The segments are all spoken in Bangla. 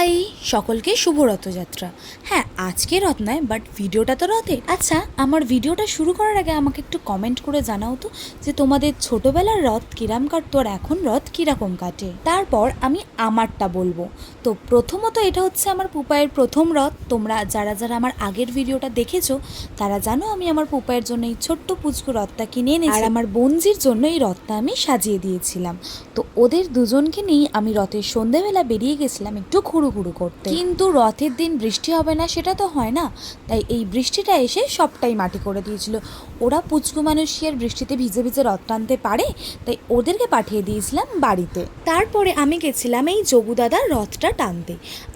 হাই, সকলকে শুভ রথযাত্রা। হ্যাঁ, আজকে রথ নয়, বাট ভিডিওটা তো রথে। আচ্ছা, আমার ভিডিওটা শুরু করার আগে আমাকে একটু কমেন্ট করে জানাও তো যে তোমাদের ছোটবেলার রথ কিরাম কাটতো আর এখন রথ কিরকম কাটে। তারপর আমি আমারটা বলবো। তো প্রথমত এটা হচ্ছে আমার পুপায়ের প্রথম রথ। তোমরা যারা যারা আমার আগের ভিডিওটা দেখেছো তারা জানো আমি আমার পুপায়ের জন্য এই ছোট্ট পুচকু রথটা কিনে এনেছি, আর আমার বোনজির জন্য এই রথটা আমি সাজিয়ে দিয়েছিলাম। তো ওদের দুজনকে নিয়ে আমি রথের সন্ধ্যেবেলা বেরিয়ে গেছিলাম একটু ঘুরু করতে। কিন্তু রথের দিন বৃষ্টি হবে না সেটা তো হয় না, তাই এই বৃষ্টিটা এসে সবটাই মাটি করে দিয়েছিল। ওরা পুচকু মানুষ কি আর বৃষ্টিতে ভিজে ভিজে রথ টানতে পারে, তাই ওদেরকে পাঠিয়ে দিয়েছিলাম বাড়িতে। তারপরে আমি গেছিলাম এই যোগু দাদার রথটা টানতে।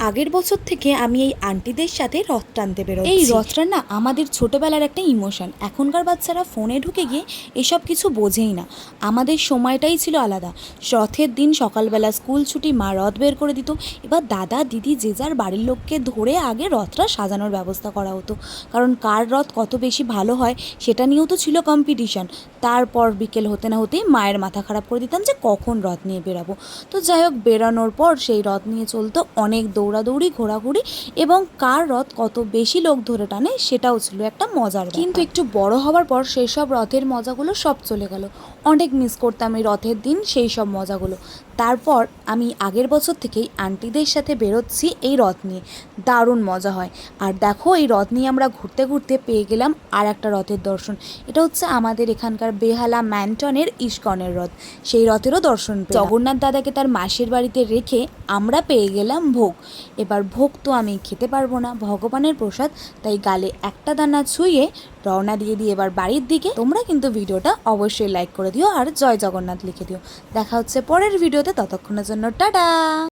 আগের বছর থেকে আমি এই আন্টিদের সাথে রথ টানতে বেরোচ্ছি। এই রথটা না আমাদের ছোটবেলার একটা ইমোশন। এখনকার বাচ্চারা ফোনে ঢুকে গিয়ে এসব কিছু বোঝেই না। আমাদের সময়টাই ছিল আলাদা। রথের দিন সকালবেলা স্কুল ছুটি, মা রথ বের করে দিত। এবার দাদা দিদি যে যার বাড়ির লোককে ধরে আগে রথটা সাজানোর ব্যবস্থা করা হতো, কারণ কার রথ কত বেশি ভালো হয় সেটা নিয়েও তো ছিল কম্পিটিশান। তারপর বিকেল হতে না হতেই মায়ের মাথা খারাপ করে দিতাম যে কখন রথ নিয়ে বেরাবো। তো যাই হোক, বেরানোর পর সেই রথ নিয়ে চলতো অনেক দৌড়াদৌড়ি, ঘোরাঘুরি, এবং কার রথ কত বেশি লোক ধরে টানে সেটাও ছিল একটা মজার। কিন্তু একটু বড় হওয়ার পর সেই সব রথের মজাগুলো সব চলে গেল। অনেক মিস করতাম এই রথের দিন সেই সব মজাগুলো। তারপর আমি আগের বছর থেকেই আন্টিদের সাথে বেরোচ্ছি এই রথ নিয়ে। দারুণ মজা হয়। আর দেখো, এই রথ নিয়ে আমরা ঘুরতে ঘুরতে পেয়ে গেলাম আর একটা রথের দর্শন। এটা হচ্ছে আমাদের এখানকার বেহালা ম্যান্টনের ইস্কনের রথ। সেই রথেরও দর্শন পেলাম। জগন্নাথ দাদাকে তার মাসির বাড়িতে রেখে আমরা পেয়ে গেলাম ভোগ। এবার ভোগ তো আমি খেতে পারবো না, ভগবানের প্রসাদ, তাই গালে একটা দানা ছুঁয়ে রওনা দিয়ে দিই এবার বাড়ির দিকে। তোমরা কিন্তু ভিডিওটা অবশ্যই লাইক করে দিও আর জয় জগন্নাথ লিখে দিও। দেখা হচ্ছে পরের ভিডিওতে, ততক্ষণের জন্য টাটা।